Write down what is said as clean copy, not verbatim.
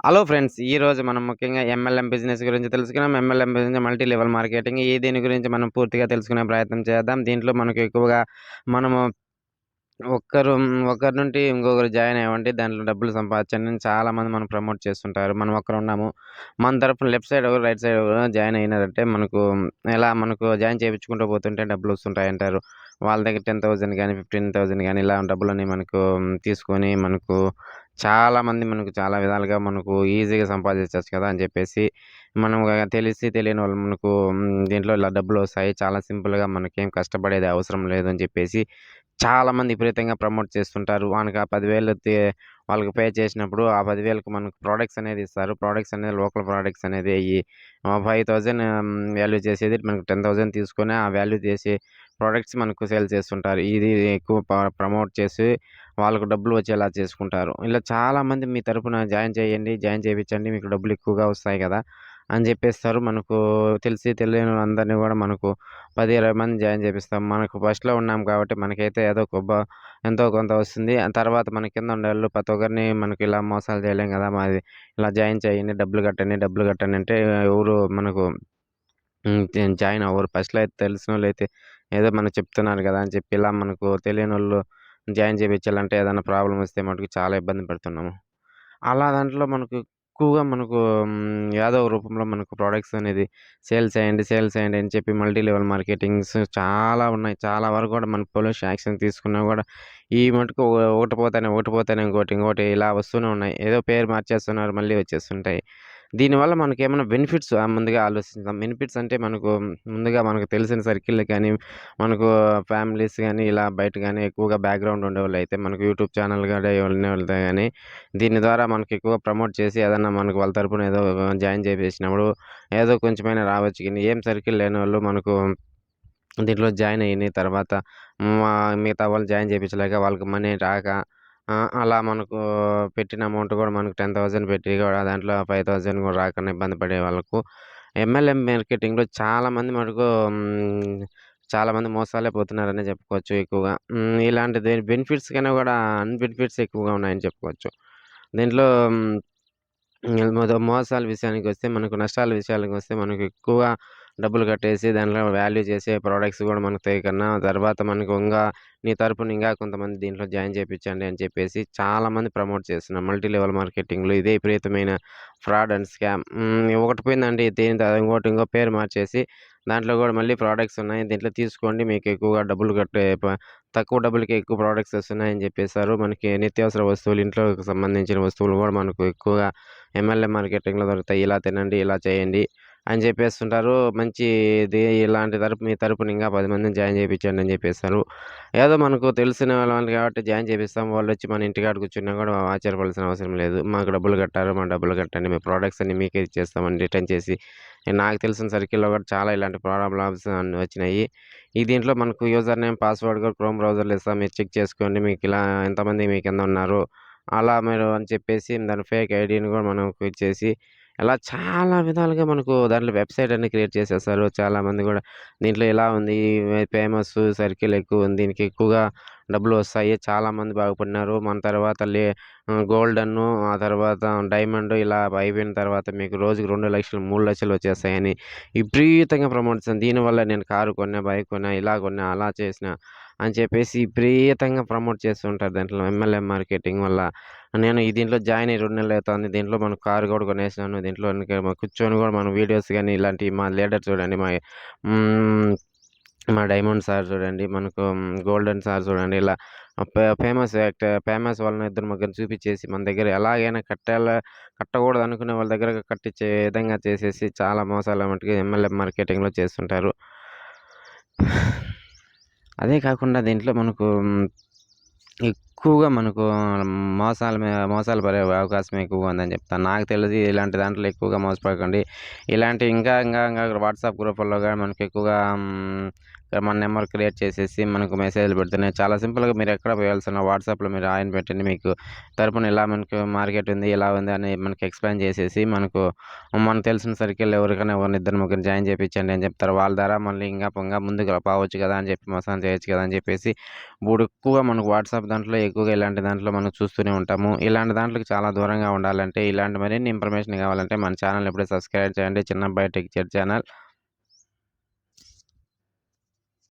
Hello friends. ఈరోజు మనం ముఖ్యంగా ఎంఎల్ఎం బిజినెస్ గురించి తెలుసుకుందాం. MLM business multi level marketing. దీని గురించి మనం పూర్తిగా తెలుసుకునే ప్రయత్నం చేద్దాం. దీంట్లో మనకు ఎక్కువగా మనము ఒక్కరు ఒకరి నుండి ఇంకొకరు జాయిన్ అయ్యామంటే దాంట్లో డబ్బులు సంపాదించండి అని చాలామంది మనం ప్రమోట్ చేస్తుంటారు. మనం ఒక్కరున్నాము. మన తరపున లెఫ్ట్ సైడ్ ఎవరు, రైట్ సైడ్ ఎవరు జాయిన్ అయినారంటే మనకు జాయిన్ చేపించుకుంటూ పోతుంటే డబ్బులొస్తుంటాయంటారు. వాళ్ళ దగ్గర 10,000 గాని, 15,000 గాని ఇలా డబ్బులని తీసుకొని చాలామంది చాలా విధాలుగా ఈజీగా సంపాదించొచ్చు కదా! అని చెప్పేసి మనం తెలిసి తెలియని వాళ్ళు దీంట్లో ఇలా డబ్బులొస్తాయి. చాలా సింపుల్‌గా మనకేం కష్టపడేది అవసరం లేదు అని చెప్పేసి చాలామంది విపరీతంగా ప్రమోట్ చేస్తుంటారు. వానికి ఆ 10,000 వాళ్ళకి పే చేసినప్పుడు ఆ 10,000కి మనకు ప్రొడక్ట్స్ అనేది ఇస్తారు. ప్రొడక్ట్స్ అనేది లోకల్ ప్రొడక్ట్స్ అనేది 5,000 వాల్యూ చేసేది మనకు 10,000 తీసుకొని ఆ వాల్యూ చేసి ప్రొడక్ట్స్ మనకు సేల్ చేస్తుంటారు. ఇది ఎక్కువ ప్రమోట్ చేసి వాళ్ళకు డబ్బులు వచ్చేలా చేసుకుంటారు. ఇలా చాలామంది మీ తరపున జాయిన్ చేయండి, జాయిన్ చేపించండి మీకు డబ్బులు ఎక్కువగా వస్తాయి కదా! అని చెప్పేస్తారు. తెలిసి తెలియని వాళ్ళందరిని కూడా 10, 20 మందిని జాయిన్ చేపిస్తాం. మనకు ఫస్ట్‌లో ఉన్నాం కాబట్టి మనకైతే ఎంతో కొంత వస్తుంది. ఆ తర్వాత మన కింద ఉండేవాళ్ళు ప్రతి ఒక్కరిని ఇలా మోసాలు చేయలేం కదా! ఇలా జాయిన్ చేయండి, డబ్బులు కట్టండి, డబ్బులు కట్టండి అంటే ఎవరు జాయిన్ అవ్వరు. ఫస్ట్‌లో అయితే తెలిసినోళ్ళైతే ఏదో మనకు చెప్తున్నారు కదా! అని చెప్పి ఇలా మనకు తెలియనోళ్ళు జాయిన్ చేపించాలంటే ఏదైనా ప్రాబ్లమ్ వస్తే మటుకు చాలా ఇబ్బంది పడుతున్నాము. అలా దాంట్లో ఎక్కువగా యాదో ఒక రూపంలో ప్రొడక్ట్స్ అనేది సేల్ చేయండి అని చెప్పి మల్టీ లెవెల్ మార్కెటింగ్స్ చాలా ఉన్నాయి. చాలా వరకు కూడా మన పోలీస్ యాక్షన్ తీసుకున్నా కూడా ఈ మటుకు ఒకటి పోతేనే ఇంకోటి ఇలా వస్తూనే ఉన్నాయి. ఏదో పేరు మార్చేస్తున్నారు మళ్ళీ వచ్చేస్తుంటాయి. దీనివల్ల మనకేమన్నా బెనిఫిట్స్ ముందుగా ఆలోచిద్దాం. బెనిఫిట్స్ అంటే ముందుగా మనకు తెలిసిన సర్కిల్ కానీ, మనకు ఫ్యామిలీస్ గానీ, ఇలా బయట గానీ ఎక్కువగా బ్యాక్‌గ్రౌండ్ ఉండేవాళ్ళైతే మనకు యూట్యూబ్ ఛానెల్ కూడా ఉన్నవాళ్ళతో గానీ దీని ద్వారా ఎక్కువ ప్రమోట్ చేసి ఏదన్నా మనకు వాళ్ళ తరపున ఏదో జాయిన్ చేపించినప్పుడు ఏదో కొంచెమైనా రావచ్చు గానీ, ఏం సర్కిల్ లేనోళ్ళు దీంట్లో జాయిన్ అయ్యి తర్వాత మా మిగతా వాళ్ళు జాయిన్ చేపించలేక వాళ్ళకి మనీ రాక అలా పెట్టిన అమౌంట్ కూడా మనకు 10,000 పెట్టి కూడా దాంట్లో 5,000 కూడా రాకుండా ఇబ్బంది పడే వాళ్ళకు ఎంఎల్ఎం మార్కెటింగ్‌లో చాలామంది మోసాలే పోతున్నారనే చెప్పుకోవచ్చు ఎక్కువగా. ఇలాంటి బెనిఫిట్స్ కన్నా కూడా అన్‌బెనిఫిట్స్ ఎక్కువగా ఉన్నాయని చెప్పుకోవచ్చు. దీంట్లో మోసాల విషయానికొస్తే నష్టాల విషయానికొస్తే ఎక్కువగా డబ్బులు కట్టేసి దాంట్లో వాల్యూ చేసే ప్రొడక్ట్స్ గూడా మనకు తెలియకన్నా తర్వాత నీ తరపున ఇంకా కొంతమంది దీంట్లో జాయిన్ చేపించండి అని చెప్పేసి చాలామంది ప్రమోట్ చేస్తున్నారు. మల్టీ లెవెల్ మార్కెటింగ్‌లో ఇదే విపరీతమైన ఫ్రాడ్ అండ్ స్కామ్. ఒకటి పోయిందంటే ఇంకో పేరు మార్చేసి దాంట్లో గూడా మళ్ళీ ప్రొడక్ట్స్ ఉన్నాయి. దీంట్లో తీసుకోండి మీకు ఎక్కువగా డబ్బులు కట్టే తక్కువ డబ్బులకే ఎక్కువ ప్రొడక్ట్స్ వస్తున్నాయని చెప్పేసారు. మనకి నిత్యావసర వస్తువులు, ఇంట్లోకి సంబంధించిన వస్తువులు గూడా ఎక్కువగా ఎంఎల్ఎం మార్కెటింగ్‌లో దొరుకుతాయి. ఇలా తినండి, ఇలా చేయండి అని చెప్పేస్తుంటారు. మీ తరపున ఇంకా 10 మందిని జాయిన్ చేపించండి అని చెప్పేస్తారు. ఏదో మనకు తెలిసిన వాళ్ళు కాబట్టి జాయిన్ చేపిస్తాం. వాళ్ళొచ్చి మన ఇంటికాడ కూర్చున్నా కూడా ఆశ్చర్యపోవాల్సిన అవసరం లేదు. మాకు డబ్బులు కట్టారు, మా డబ్బులు కట్టండి. మీ ప్రొడక్ట్స్ అన్నీ మీకే ఇచ్చేస్తామని రిటర్న్ చేసి నాకు తెలిసిన సర్కిల్‌లో కూడా చాలా ఇలాంటి ప్రాబ్లమ్స్ అన్నీ వచ్చినాయి. దీంట్లో యూజర్ నేమ్, పాస్వర్డ్ కూడా క్రోమ్ బ్రౌజర్‌లో ఇస్తాం. మీరు చెక్ చేసుకోండి. ఎంతమంది మీ కింద ఉన్నారు. అలా మీరు అని చెప్పేసి దాని ఫేక్ ఐడీని కూడా ఇచ్చేసి ఇలా చాలా విధాలుగా దాంట్లో వెబ్‌సైట్ అన్ని క్రియేట్ చేసేస్తారు. చాలామంది కూడా దీంట్లో ఇలా ఉంది. ఫేమస్ సర్కిల్ ఎక్కువుంది. దీనికి ఎక్కువగా డబ్బులొస్తాయి. చాలామంది బాగుపడినారు. మన తర్వాత గోల్డెను, ఆ తర్వాత డైమండ్ ఇలా అయిపోయిన తర్వాత మీకు రోజుకి 2,00,000, 3,00,000 వచ్చేస్తాయని విపరీతంగా ప్రమోట్ చేశాను. దీనివల్ల నేను కారు కొన్నా, బైక్ కొన్నా, ఇలా కొన్నా, అలా చేసిన అని చెప్పేసి విపరీతంగా ప్రమోట్ చేస్తూ ఉంటారు దాంట్లో ఎంఎల్ఎం మార్కెటింగ్ వల్ల. నేను దీంట్లో జాయిన్ అయ్యి 2 నెలలు అవుతుంది. దీంట్లో కారు కూడా కొనేసాను. దీంట్లో కూర్చొని కూడా వీడియోస్ గాని ఇలాంటివి మా లీడర్ చూడండి. హ్మ్. మా డైమండ్ సార్ చూడండి. గోల్డెన్ సార్ చూడండి. ఇలా ఫేమస్ వాళ్ళని ఇద్దరు ముగ్గురిని చూపిచ్చేసి మన దగ్గర ఎలాగైనా కట్టకూడదు అనుకునే వాళ్ళ దగ్గర కట్టించే విధంగా చేసేసి చాలా మోసాలు మట్టుకు ఎంఎల్ఎం మార్కెటింగ్‌లో చేస్తుంటారు. అదే కాకుండా దీంట్లో ఎక్కువగా మోసాలు పడే అవకాశం ఎక్కువగా ఉందని చెప్తాను. నాకు తెలిసి ఇలాంటి దాంట్లో ఎక్కువగా మోసపోకండి. ఇలాంటి ఇంకా వాట్సాప్ గ్రూపుల్లో గాని ఎక్కువగా మన నెంబర్ క్రియేట్ చేసేసి మనకు మెసేజ్‌లు పెడుతున్నాయి. చాలా సింపుల్‌గా మీరెక్కడ వేయాల్సిన వాట్సాప్‌లో మీరు హాయ్ అని పెట్టండి. మీకు తరపున ఇలా మనకు మార్కెట్ ఉంది, ఇలా ఉంది అని మనకి ఎక్స్‌ప్లెయిన్ చేసేసి మనకు తెలిసిన సర్కిల్‌లో ఎవరికైనా ఎవరిని ఇద్దరు, ముగ్గురిని జాయిన్ చేపిచ్చండి అని చెప్తారు. వాళ్ళ ద్వారా మళ్ళీ ఇంగా ముందుకు పోవచ్చు కదా! అని చెప్పి మోసం చేయొచ్చు కదా! అని చెప్పేసి ఇప్పుడు ఎక్కువగా మనకు వాట్సాప్ దాంట్లో ఎక్కువగా ఇలాంటి దాంట్లో మనం చూస్తూనే ఉంటాము. ఇలాంటి దాంట్లకి చాలా దూరంగా ఉండాలంటే, ఇలాంటి మరిన్ని ఇన్ఫర్మేషన్ కావాలంటే మన ఛానెల్‌ని ఇప్పుడే సబ్స్క్రైబ్ చేయండి. చిన్నబ్బాయి టెక్ జెడ్ ఛానల్.